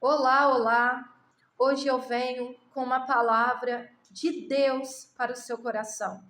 Olá, olá! Hoje eu venho com uma palavra de Deus para o seu coração.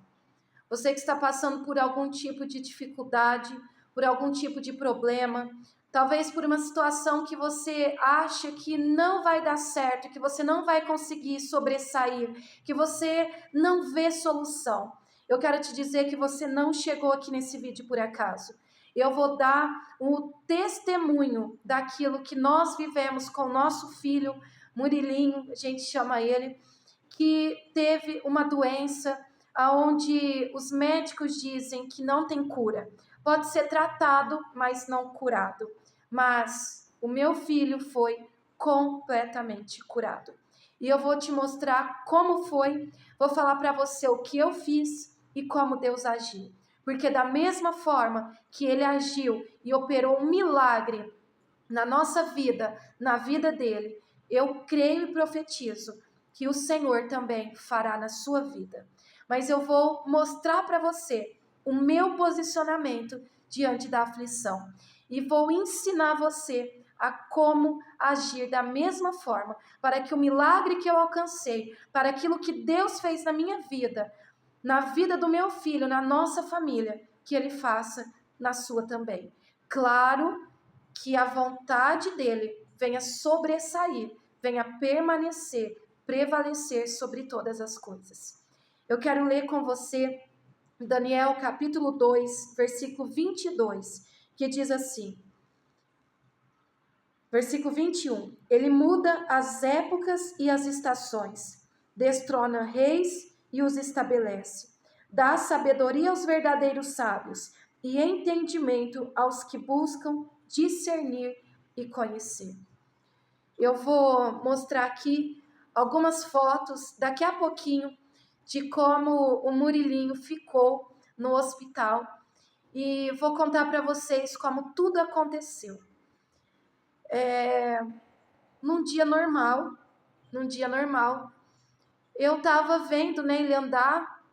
Você que está passando por algum tipo de dificuldade, por algum tipo de problema, talvez por uma situação que você acha que não vai dar certo, que você não vai conseguir sobressair, que você não vê solução. Eu quero te dizer que você não chegou aqui nesse vídeo por acaso. Eu vou dar o testemunho daquilo que nós vivemos com o nosso filho, Murilinho, a gente chama ele, que teve uma doença onde os médicos dizem que não tem cura. Pode ser tratado, mas não curado. Mas o meu filho foi completamente curado. E eu vou te mostrar como foi, vou falar para você o que eu fiz e como Deus agiu. Porque da mesma forma que ele agiu e operou um milagre na nossa vida, na vida dele, eu creio e profetizo que o Senhor também fará na sua vida. Mas eu vou mostrar para você o meu posicionamento diante da aflição e vou ensinar você a como agir da mesma forma, para que o milagre que eu alcancei, para aquilo que Deus fez na minha vida, na vida do meu filho, na nossa família, que ele faça na sua também. Claro que a vontade dele venha sobressair, venha permanecer, prevalecer sobre todas as coisas. Eu quero ler com você Daniel capítulo 2, versículo 22, que diz assim, versículo 21, ele muda as épocas e as estações, destrona reis e os estabelece, dá sabedoria aos verdadeiros sábios e entendimento aos que buscam discernir e conhecer. Eu vou mostrar aqui algumas fotos daqui a pouquinho de como o Murilinho ficou no hospital e vou contar para vocês como tudo aconteceu. Num dia normal, eu estava vendo, né, ele andar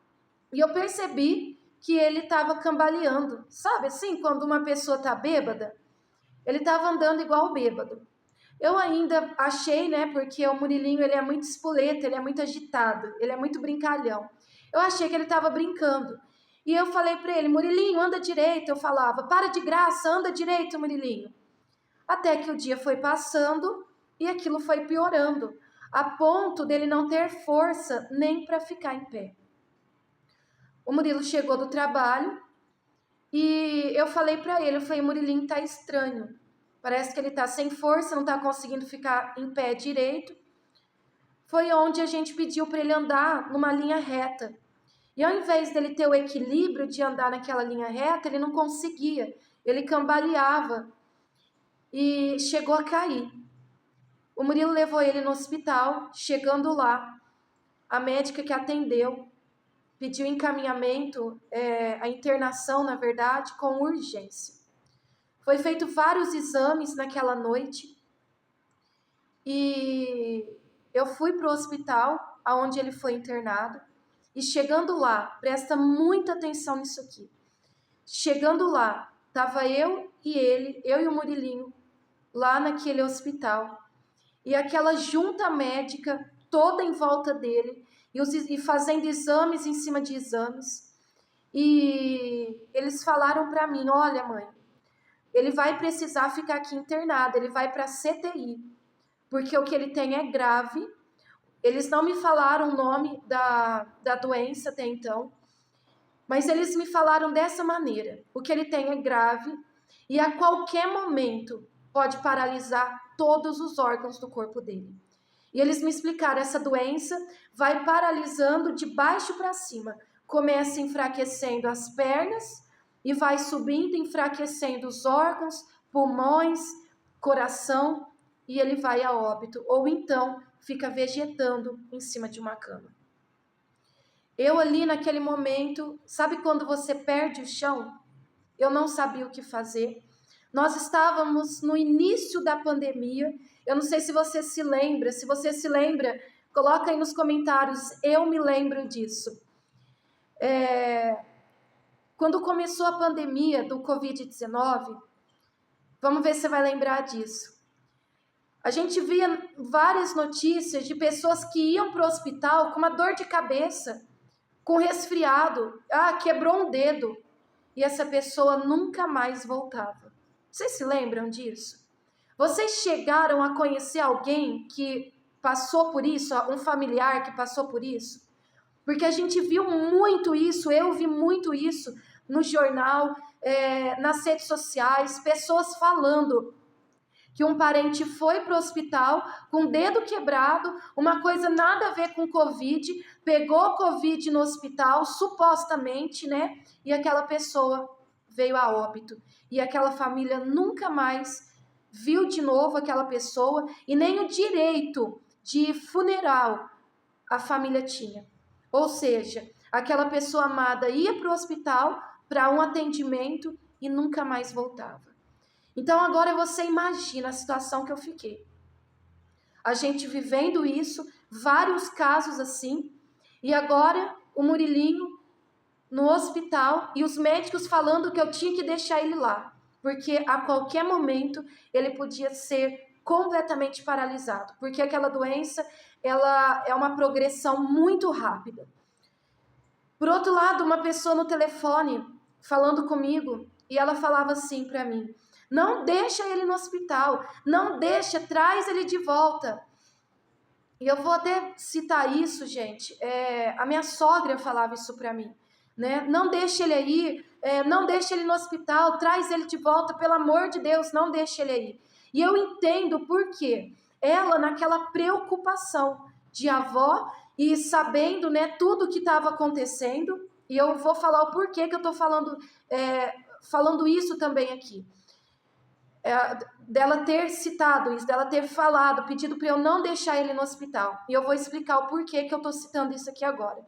e eu percebi que ele estava cambaleando. Sabe assim, quando uma pessoa está bêbada? Ele estava andando igual bêbado. Eu ainda achei, né, porque o Murilinho ele é muito espoleta, ele é muito agitado, ele é muito brincalhão. Eu achei que ele estava brincando. E eu falei para ele, Murilinho, anda direito. Eu falava, para de graça, anda direito, Murilinho. Até que o dia foi passando e aquilo foi piorando, a ponto dele não ter força nem para ficar em pé. O Murilo chegou do trabalho e eu falei para ele, eu falei, Murilinho tá estranho. Parece que ele tá sem força, não tá conseguindo ficar em pé direito. Foi onde a gente pediu para ele andar numa linha reta. E ao invés dele ter o equilíbrio de andar naquela linha reta, ele não conseguia. Ele cambaleava e chegou a cair. O Murilo levou ele no hospital. Chegando lá, a médica que atendeu pediu encaminhamento, a internação, na verdade, com urgência. Foi feito vários exames naquela noite e eu fui para o hospital onde ele foi internado e chegando lá, presta muita atenção nisso aqui. Chegando lá, estava eu e ele, eu e o Murilinho, lá naquele hospital e aquela junta médica toda em volta dele e fazendo exames em cima de exames. E eles falaram para mim, olha mãe, ele vai precisar ficar aqui internado, ele vai para a CTI, porque o que ele tem é grave. Eles não me falaram o nome da doença até então, mas eles me falaram dessa maneira, o que ele tem é grave e a qualquer momento pode paralisar todos os órgãos do corpo dele. E eles me explicaram, essa doença vai paralisando de baixo para cima, começa enfraquecendo as pernas e vai subindo, enfraquecendo os órgãos, pulmões, coração, e ele vai a óbito, ou então fica vegetando em cima de uma cama. Eu ali naquele momento, sabe quando você perde o chão? Eu não sabia o que fazer. Nós estávamos no início da pandemia. Eu não sei se você se lembra. Se você se lembra, coloca aí nos comentários. Eu me lembro disso. Quando começou a pandemia do Covid-19, vamos ver se você vai lembrar disso. A gente via várias notícias de pessoas que iam para o hospital com uma dor de cabeça, com resfriado, quebrou um dedo, e essa pessoa nunca mais voltava. Vocês se lembram disso? Vocês chegaram a conhecer alguém que passou por isso, um familiar que passou por isso? Porque a gente viu muito isso, eu vi muito isso no jornal, nas redes sociais, pessoas falando que um parente foi para o hospital com o dedo quebrado, uma coisa nada a ver com Covid, pegou Covid no hospital, supostamente, né? E aquela pessoa veio a óbito. E aquela família nunca mais viu de novo aquela pessoa e nem o direito de funeral a família tinha. Ou seja, aquela pessoa amada ia para o hospital para um atendimento e nunca mais voltava. Então agora você imagina a situação que eu fiquei. A gente vivendo isso, vários casos assim, e agora o Murilinho no hospital e os médicos falando que eu tinha que deixar ele lá, porque a qualquer momento ele podia ser completamente paralisado, porque aquela doença, ela é uma progressão muito rápida. Por outro lado, uma pessoa no telefone falando comigo, e ela falava assim para mim: não deixa ele no hospital, não deixa, traz ele de volta. E eu vou até citar isso, gente. A minha sogra falava isso para mim, né? Não deixa ele aí, não deixa ele no hospital, traz ele de volta, pelo amor de Deus, não deixa ele aí. E eu entendo por quê. Ela, naquela preocupação de avó e sabendo, né, tudo que estava acontecendo, e eu vou falar o porquê que eu estou falando isso também aqui. Dela ter citado isso, dela ter falado, pedido para eu não deixar ele no hospital. E eu vou explicar o porquê que eu estou citando isso aqui agora.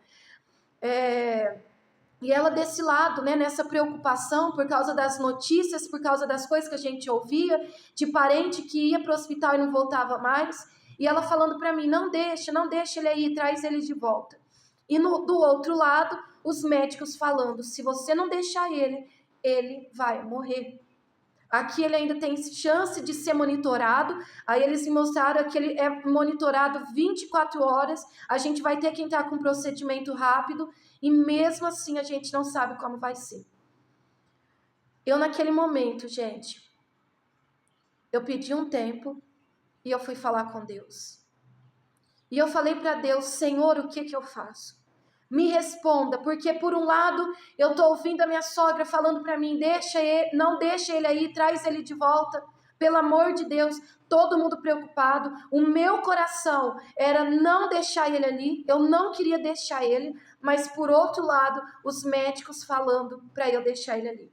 E ela desse lado, né, nessa preocupação por causa das notícias, por causa das coisas que a gente ouvia, de parente que ia para o hospital e não voltava mais, e ela falando para mim: não deixa ele aí, traz ele de volta. E do outro lado, os médicos falando: se você não deixar ele vai morrer. Aqui ele ainda tem chance de ser monitorado. Aí eles me mostraram que ele é monitorado 24 horas. A gente vai ter que entrar com um procedimento rápido. E mesmo assim a gente não sabe como vai ser. Eu naquele momento, gente, eu pedi um tempo e eu fui falar com Deus. E eu falei para Deus: Senhor, o que eu faço? Me responda, porque por um lado eu estou ouvindo a minha sogra falando para mim: não deixa ele aí, traz ele de volta, pelo amor de Deus. Todo mundo preocupado. O meu coração era não deixar ele ali, eu não queria deixar ele, mas por outro lado, os médicos falando para eu deixar ele ali.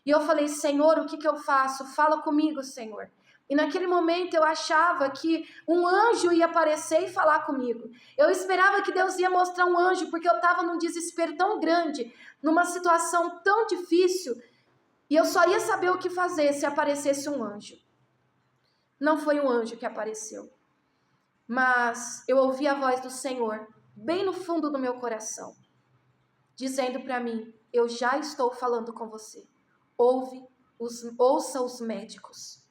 E eu falei: Senhor, o que eu faço? Fala comigo, Senhor. E naquele momento eu achava que um anjo ia aparecer e falar comigo. Eu esperava que Deus ia mostrar um anjo, porque eu estava num desespero tão grande, numa situação tão difícil, e eu só ia saber o que fazer se aparecesse um anjo. Não foi um anjo que apareceu, mas eu ouvi a voz do Senhor, bem no fundo do meu coração, dizendo para mim: eu já estou falando com você. Ouça os médicos.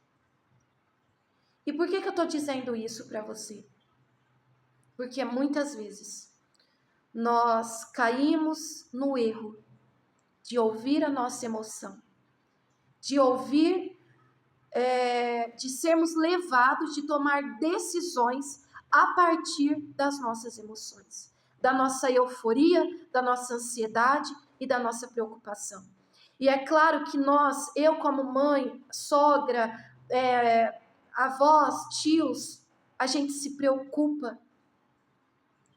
E por que eu estou dizendo isso para você? Porque muitas vezes nós caímos no erro de ouvir a nossa emoção, de ouvir, de sermos levados, de tomar decisões a partir das nossas emoções, da nossa euforia, da nossa ansiedade e da nossa preocupação. E é claro que eu como mãe, sogra, avós, tios, a gente se preocupa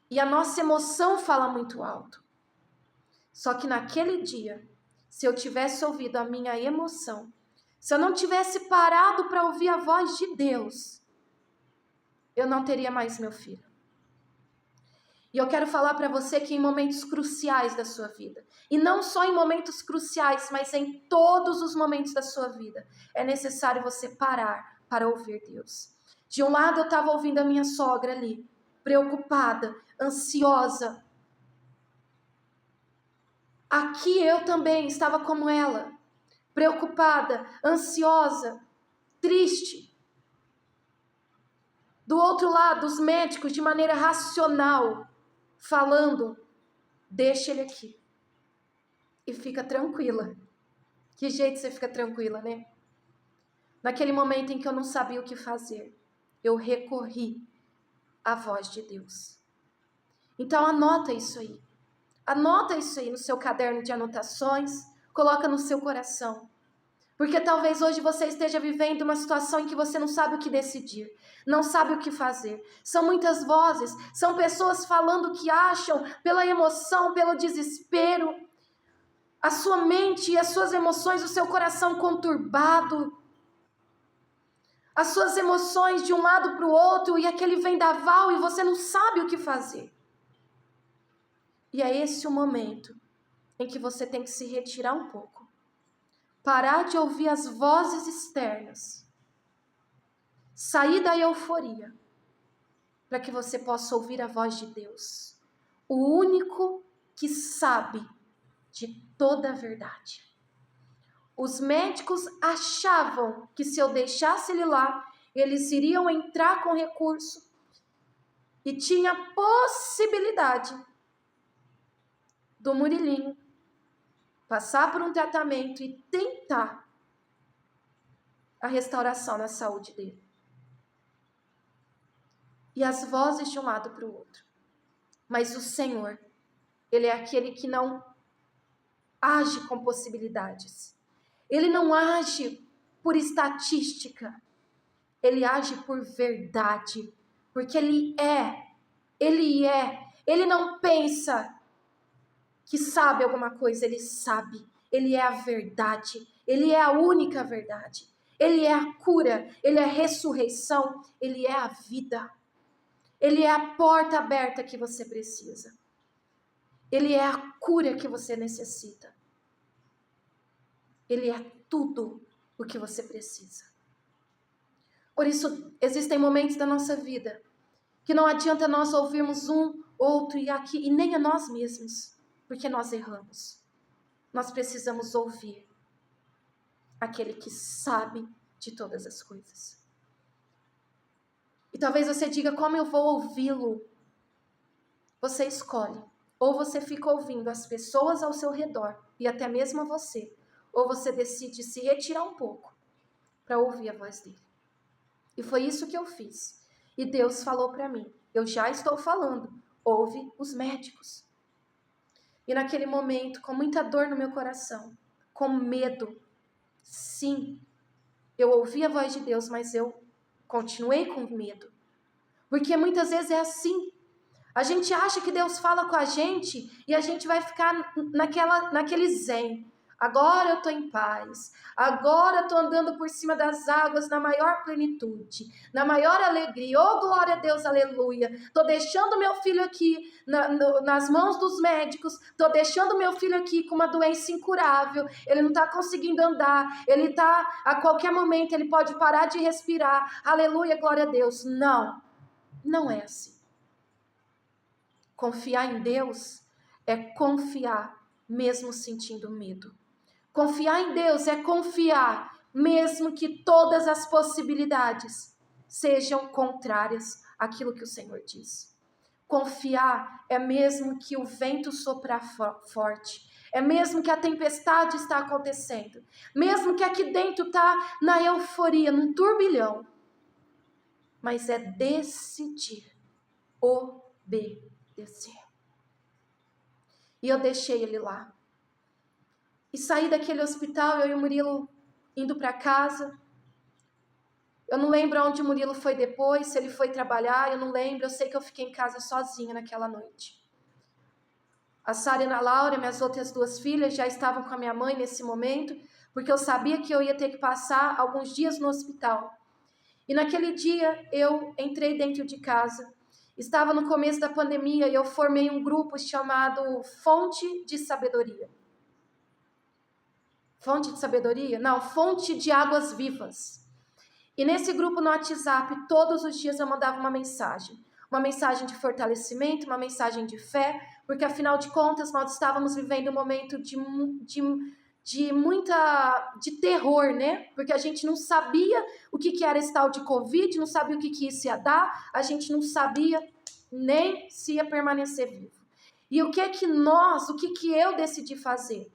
e a nossa emoção fala muito alto. Só que naquele dia, se eu tivesse ouvido a minha emoção, se eu não tivesse parado para ouvir a voz de Deus, eu não teria mais meu filho. E eu quero falar para você que em momentos cruciais da sua vida, e não só em momentos cruciais, mas em todos os momentos da sua vida, é necessário você parar para ouvir Deus. De um lado eu estava ouvindo a minha sogra ali, preocupada, ansiosa. Aqui eu também estava como ela, preocupada, ansiosa, triste. Do outro lado, os médicos, de maneira racional, falando, deixa ele aqui. E fica tranquila. Que jeito você fica tranquila, né? Naquele momento em que eu não sabia o que fazer, eu recorri à voz de Deus. Então anota isso aí. Anota isso aí no seu caderno de anotações, coloca no seu coração. Porque talvez hoje você esteja vivendo uma situação em que você não sabe o que decidir, não sabe o que fazer. São muitas vozes, são pessoas falando o que acham, pela emoção, pelo desespero. A sua mente e as suas emoções, o seu coração conturbado. As suas emoções de um lado para o outro e aquele vendaval e você não sabe o que fazer. E é esse o momento em que você tem que se retirar um pouco. Parar de ouvir as vozes externas. Sair da euforia. Para que você possa ouvir a voz de Deus. O único que sabe de toda a verdade. Os médicos achavam que se eu deixasse ele lá, eles iriam entrar com recurso. E tinha possibilidade do Murilinho passar por um tratamento e tentar a restauração na saúde dele. E as vozes de um lado para o outro. Mas o Senhor, Ele é aquele que não age com possibilidades. Ele não age por estatística. Ele age por verdade. Porque Ele é. Ele não pensa que sabe alguma coisa, Ele sabe. Ele é a verdade. Ele é a única verdade. Ele é a cura. Ele é a ressurreição. Ele é a vida. Ele é a porta aberta que você precisa. Ele é a cura que você necessita. Ele é tudo o que você precisa. Por isso, existem momentos da nossa vida que não adianta nós ouvirmos um, outro e aqui, e nem a nós mesmos, porque nós erramos. Nós precisamos ouvir aquele que sabe de todas as coisas. E talvez você diga, como eu vou ouvi-lo? Você escolhe. Ou você fica ouvindo as pessoas ao seu redor, e até mesmo a você, ou você decide se retirar um pouco para ouvir a voz dele. E foi isso que eu fiz. E Deus falou para mim, eu já estou falando, ouve os médicos. E naquele momento, com muita dor no meu coração, com medo, sim, eu ouvi a voz de Deus, mas eu continuei com medo. Porque muitas vezes é assim. A gente acha que Deus fala com a gente e a gente vai ficar naquele zen. Agora eu estou em paz. Agora eu estou andando por cima das águas na maior plenitude, na maior alegria. Oh, glória a Deus, aleluia. Estou deixando meu filho aqui nas mãos dos médicos. Estou deixando meu filho aqui com uma doença incurável. Ele não está conseguindo andar. Ele está, a qualquer momento, ele pode parar de respirar. Aleluia, glória a Deus. Não, não é assim. Confiar em Deus é confiar mesmo sentindo medo. Confiar em Deus é confiar mesmo que todas as possibilidades sejam contrárias àquilo que o Senhor diz. Confiar é mesmo que o vento soprar forte, é mesmo que a tempestade está acontecendo, mesmo que aqui dentro está na euforia, num turbilhão, mas é decidir obedecer. E eu deixei ele lá. E saí daquele hospital, eu e o Murilo indo para casa. Eu não lembro onde o Murilo foi depois, se ele foi trabalhar, eu não lembro. Eu sei que eu fiquei em casa sozinha naquela noite. A Sara e a Laura, minhas outras duas filhas, já estavam com a minha mãe nesse momento, porque eu sabia que eu ia ter que passar alguns dias no hospital. E naquele dia eu entrei dentro de casa. Estava no começo da pandemia e eu formei um grupo chamado Fonte de Sabedoria. Fonte de Sabedoria? Não, Fonte de Águas Vivas. E nesse grupo no WhatsApp, todos os dias eu mandava uma mensagem de fortalecimento, uma mensagem de fé, porque afinal de contas nós estávamos vivendo um momento de terror, né? Porque a gente não sabia o que era esse tal de Covid, não sabia o que isso ia dar, a gente não sabia nem se ia permanecer vivo. E o que eu decidi fazer?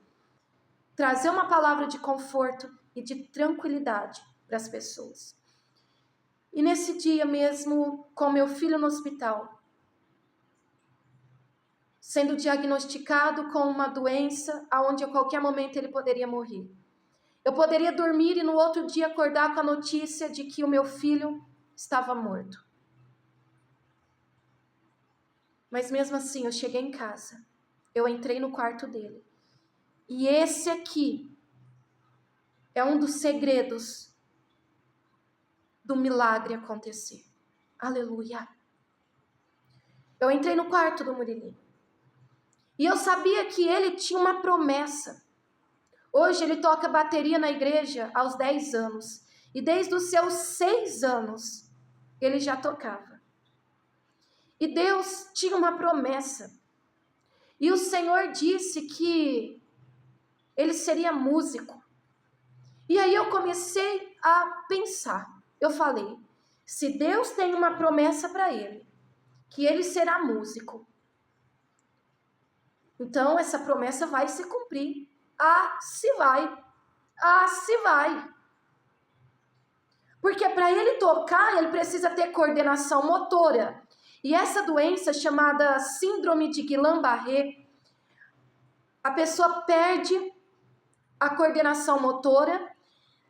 Trazer uma palavra de conforto e de tranquilidade para as pessoas. E nesse dia mesmo, com meu filho no hospital, sendo diagnosticado com uma doença onde a qualquer momento ele poderia morrer. Eu poderia dormir e no outro dia acordar com a notícia de que o meu filho estava morto. Mas mesmo assim, eu cheguei em casa, eu entrei no quarto dele. E esse aqui é um dos segredos do milagre acontecer. Aleluia! Eu entrei no quarto do Murilinho. E eu sabia que ele tinha uma promessa. Hoje ele toca bateria na igreja aos 10 anos. E desde os seus 6 anos, ele já tocava. E Deus tinha uma promessa. E o Senhor disse que ele seria músico. E aí eu comecei a pensar. Eu falei, se Deus tem uma promessa para ele, que ele será músico, então essa promessa vai se cumprir. Ah, se vai. Ah, se vai. Porque para ele tocar, ele precisa ter coordenação motora. E essa doença chamada síndrome de Guillain-Barré, a pessoa perde a coordenação motora,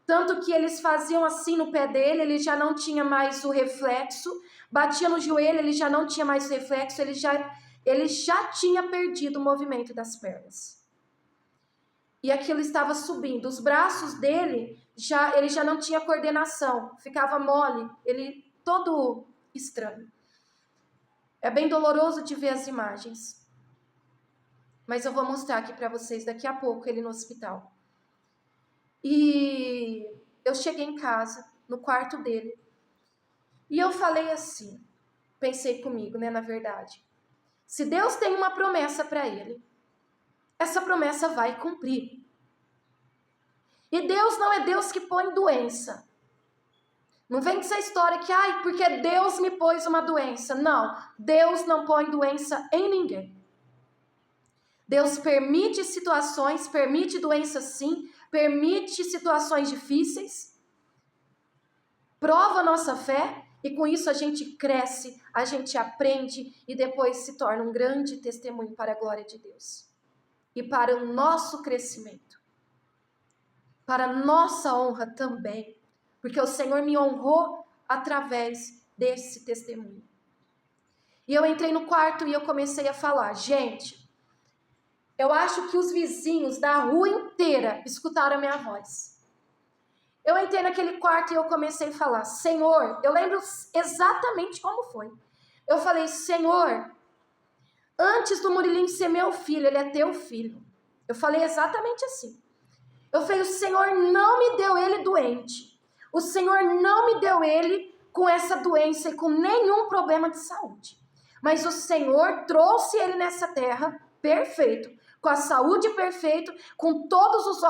tanto que eles faziam assim no pé dele, ele já não tinha mais o reflexo, batia no joelho, ele já não tinha mais o reflexo, ele já tinha perdido o movimento das pernas. E aquilo estava subindo, os braços dele, ele já não tinha coordenação, ficava mole, ele todo estranho. É bem doloroso de ver as imagens. Mas eu vou mostrar aqui para vocês daqui a pouco ele no hospital. E eu cheguei em casa, no quarto dele, e eu falei assim, pensei comigo, né, na verdade. Se Deus tem uma promessa para ele, essa promessa vai cumprir. E Deus não é Deus que põe doença. Não vem com essa história que, porque Deus me pôs uma doença. Não, Deus não põe doença em ninguém. Deus permite situações, permite doenças sim, permite situações difíceis, prova a nossa fé e com isso a gente cresce, a gente aprende e depois se torna um grande testemunho para a glória de Deus. E para o nosso crescimento, para a nossa honra também, porque o Senhor me honrou através desse testemunho. E eu entrei no quarto e eu comecei a falar, gente, eu acho que os vizinhos da rua inteira escutaram a minha voz. Eu entrei naquele quarto e eu comecei a falar, Senhor, eu lembro exatamente como foi. Eu falei, Senhor, antes do Murilinho ser meu filho, ele é teu filho. Eu falei exatamente assim. Eu falei, o Senhor não me deu ele doente. O Senhor não me deu ele com essa doença e com nenhum problema de saúde. Mas o Senhor trouxe ele nessa terra perfeito, com a saúde perfeita, com todos os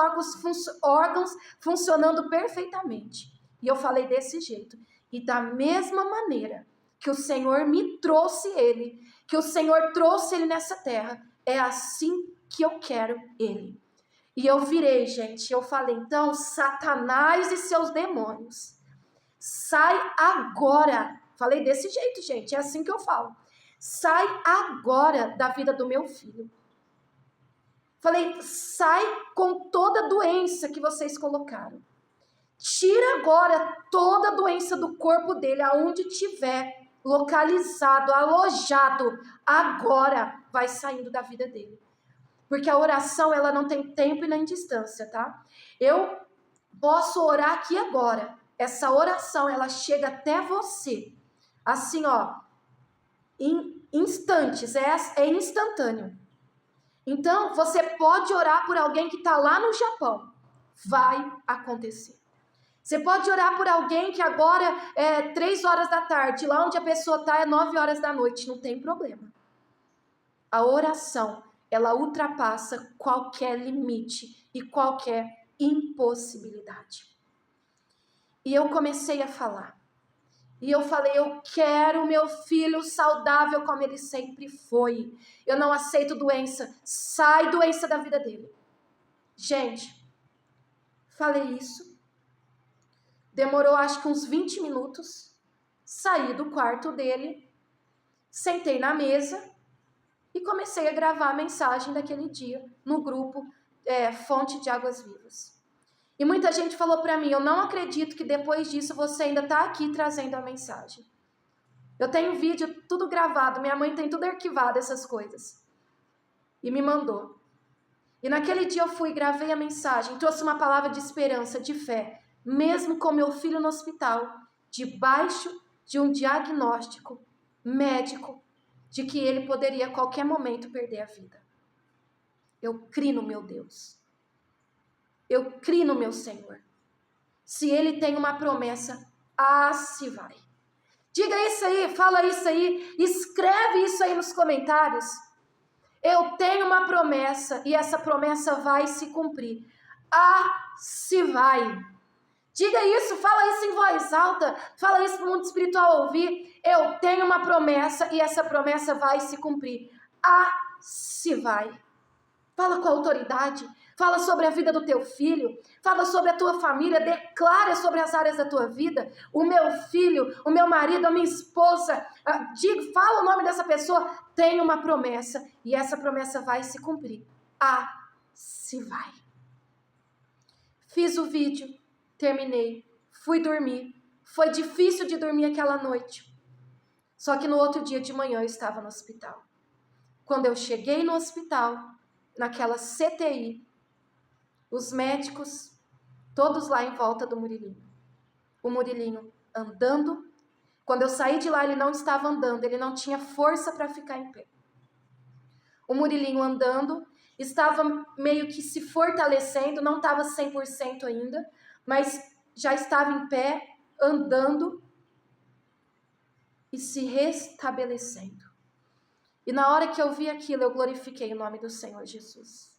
órgãos funcionando perfeitamente. E eu falei desse jeito. E da mesma maneira que o Senhor me trouxe ele, que o Senhor trouxe ele nessa terra, é assim que eu quero ele. E eu virei, gente, eu falei, então, Satanás e seus demônios, sai agora. Falei desse jeito, gente, é assim que eu falo. Sai agora da vida do meu filho. Falei, sai com toda doença que vocês colocaram. Tira agora toda doença do corpo dele, aonde tiver localizado, alojado, agora vai saindo da vida dele. Porque a oração, ela não tem tempo e nem distância, tá? Eu posso orar aqui agora. Essa oração, ela chega até você. Assim, ó, em instantes, é instantâneo. Então, você pode orar por alguém que está lá no Japão. Vai acontecer. Você pode orar por alguém que agora é 3 horas da tarde, lá onde a pessoa está é 9 horas da noite. Não tem problema. A oração, ela ultrapassa qualquer limite e qualquer impossibilidade. E eu comecei a falar. E eu falei, eu quero meu filho saudável como ele sempre foi. Eu não aceito doença. Sai doença da vida dele. Gente, falei isso. Demorou acho que uns 20 minutos. Saí do quarto dele. Sentei na mesa. E comecei a gravar a mensagem daquele dia no grupo Fonte de Águas Vivas. E muita gente falou para mim, eu não acredito que depois disso você ainda está aqui trazendo a mensagem. Eu tenho vídeo tudo gravado, minha mãe tem tudo arquivado, essas coisas. E me mandou. E naquele dia eu fui, gravei a mensagem, trouxe uma palavra de esperança, de fé, mesmo com meu filho no hospital, debaixo de um diagnóstico médico, de que ele poderia a qualquer momento perder a vida. Eu creio no meu Deus. Eu creio no meu Senhor. Se Ele tem uma promessa, se vai. Diga isso aí, fala isso aí, escreve isso aí nos comentários. Eu tenho uma promessa e essa promessa vai se cumprir. Se vai. Diga isso, fala isso em voz alta, fala isso para o mundo espiritual ouvir. Eu tenho uma promessa e essa promessa vai se cumprir. Se vai. Fala com autoridade, fala sobre a vida do teu filho, fala sobre a tua família, declara sobre as áreas da tua vida. O meu filho, o meu marido, a minha esposa, fala o nome dessa pessoa, tem uma promessa e essa promessa vai se cumprir. Se vai. Fiz o vídeo, terminei, fui dormir. Foi difícil de dormir aquela noite. Só que no outro dia de manhã eu estava no hospital. Quando eu cheguei no hospital, naquela CTI, os médicos, todos lá em volta do Murilinho. O Murilinho andando. Quando eu saí de lá, ele não estava andando, ele não tinha força para ficar em pé. O Murilinho andando, estava meio que se fortalecendo, não estava 100% ainda, mas já estava em pé, andando e se restabelecendo. E na hora que eu vi aquilo, eu glorifiquei o nome do Senhor Jesus.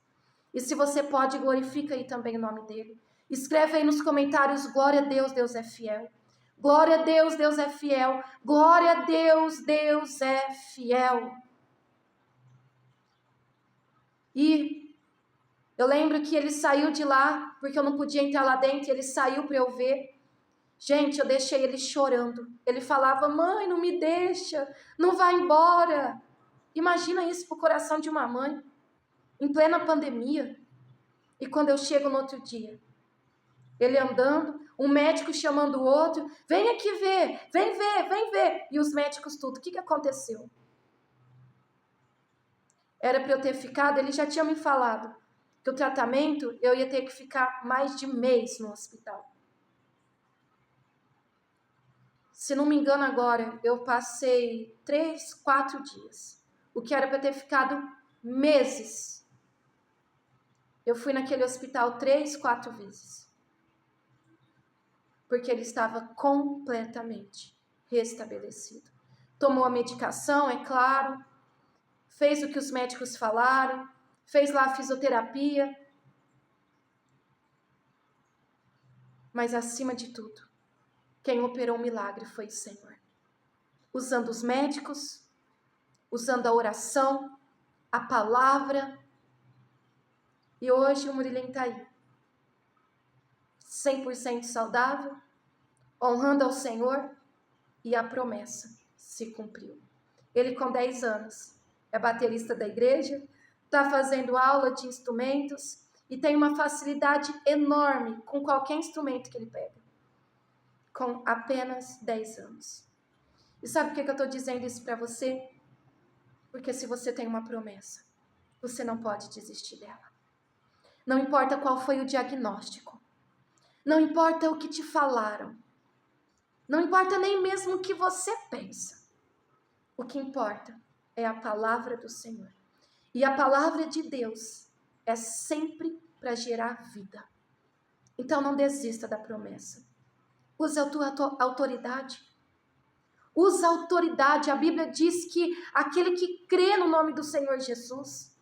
E se você pode, glorifica aí também o nome dele. Escreve aí nos comentários, glória a Deus, Deus é fiel. Glória a Deus, Deus é fiel. Glória a Deus, Deus é fiel. E eu lembro que ele saiu de lá, porque eu não podia entrar lá dentro, ele saiu para eu ver. Gente, eu deixei ele chorando. Ele falava, mãe, não me deixa, não vai embora. Imagina isso para o coração de uma mãe, em plena pandemia. E quando eu chego no outro dia, ele andando, um médico chamando o outro, vem aqui ver, vem ver, vem ver. E os médicos tudo, o que aconteceu? Era para eu ter ficado, ele já tinha me falado que o tratamento eu ia ter que ficar mais de mês no hospital. Se não me engano agora, eu passei 3, 4 dias. O que era para ter ficado meses. Eu fui naquele hospital 3, 4 vezes. Porque ele estava completamente restabelecido. Tomou a medicação, é claro. Fez o que os médicos falaram. Fez lá a fisioterapia. Mas acima de tudo, quem operou o milagre foi o Senhor. Usando os médicos, usando a oração, a palavra. E hoje o Murilinho está aí. 100% saudável, honrando ao Senhor, e a promessa se cumpriu. Ele com 10 anos é baterista da igreja, está fazendo aula de instrumentos e tem uma facilidade enorme com qualquer instrumento que ele pega. Com apenas 10 anos. E sabe por que eu estou dizendo isso para você? Porque se você tem uma promessa, você não pode desistir dela. Não importa qual foi o diagnóstico. Não importa o que te falaram. Não importa nem mesmo o que você pensa. O que importa é a palavra do Senhor. E a palavra de Deus é sempre para gerar vida. Então não desista da promessa. Use a tua autoridade. Use a autoridade. A Bíblia diz que aquele que crê no nome do Senhor Jesus,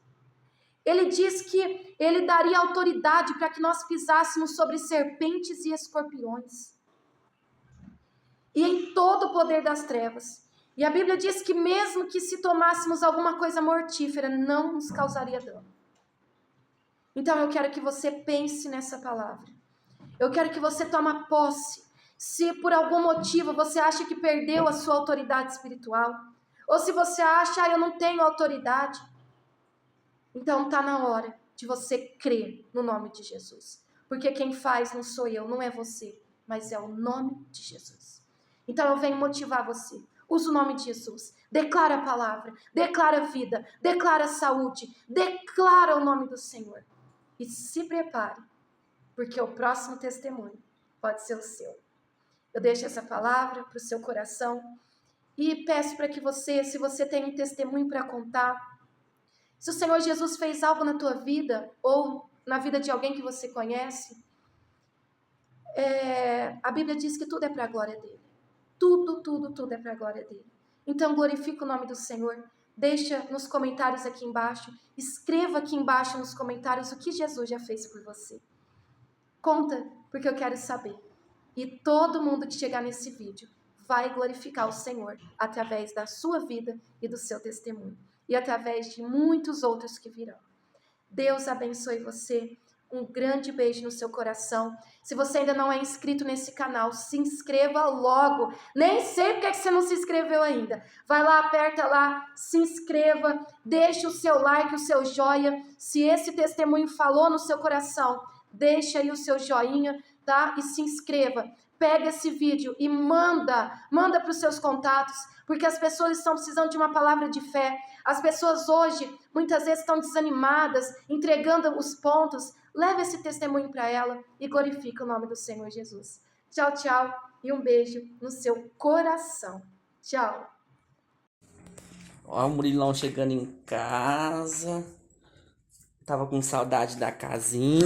Ele diz que ele daria autoridade para que nós pisássemos sobre serpentes e escorpiões. E em todo o poder das trevas. E a Bíblia diz que mesmo que se tomássemos alguma coisa mortífera, não nos causaria dano. Então eu quero que você pense nessa palavra. Eu quero que você tome posse. Se por algum motivo você acha que perdeu a sua autoridade espiritual, ou se você acha, eu não tenho autoridade, então está na hora de você crer no nome de Jesus. Porque quem faz não sou eu, não é você, mas é o nome de Jesus. Então eu venho motivar você. Usa o nome de Jesus. Declara a palavra, declara a vida, declara a saúde, declara o nome do Senhor. E se prepare, porque o próximo testemunho pode ser o seu. Eu deixo essa palavra para o seu coração e peço para que você, se você tem um testemunho para contar, se o Senhor Jesus fez algo na tua vida ou na vida de alguém que você conhece, a Bíblia diz que tudo é para a glória dele. Tudo é para a glória dele. Então glorifica o nome do Senhor. Deixa nos comentários aqui embaixo. Escreva aqui embaixo nos comentários o que Jesus já fez por você. Conta, porque eu quero saber. E todo mundo que chegar nesse vídeo vai glorificar o Senhor através da sua vida e do seu testemunho. E através de muitos outros que virão. Deus abençoe você. Um grande beijo no seu coração. Se você ainda não é inscrito nesse canal, se inscreva logo. Nem sei porque que você não se inscreveu ainda. Vai lá, aperta lá, se inscreva, deixe o seu like, o seu joia. Se esse testemunho falou no seu coração, deixa aí o seu joinha, tá? E se inscreva. Pega esse vídeo e manda para os seus contatos, porque as pessoas estão precisando de uma palavra de fé. As pessoas hoje, muitas vezes, estão desanimadas, entregando os pontos. Leve esse testemunho para ela e glorifica o nome do Senhor Jesus. Tchau, tchau e um beijo no seu coração. Tchau. Ó, o Murilão chegando em casa. Tava com saudade da casinha.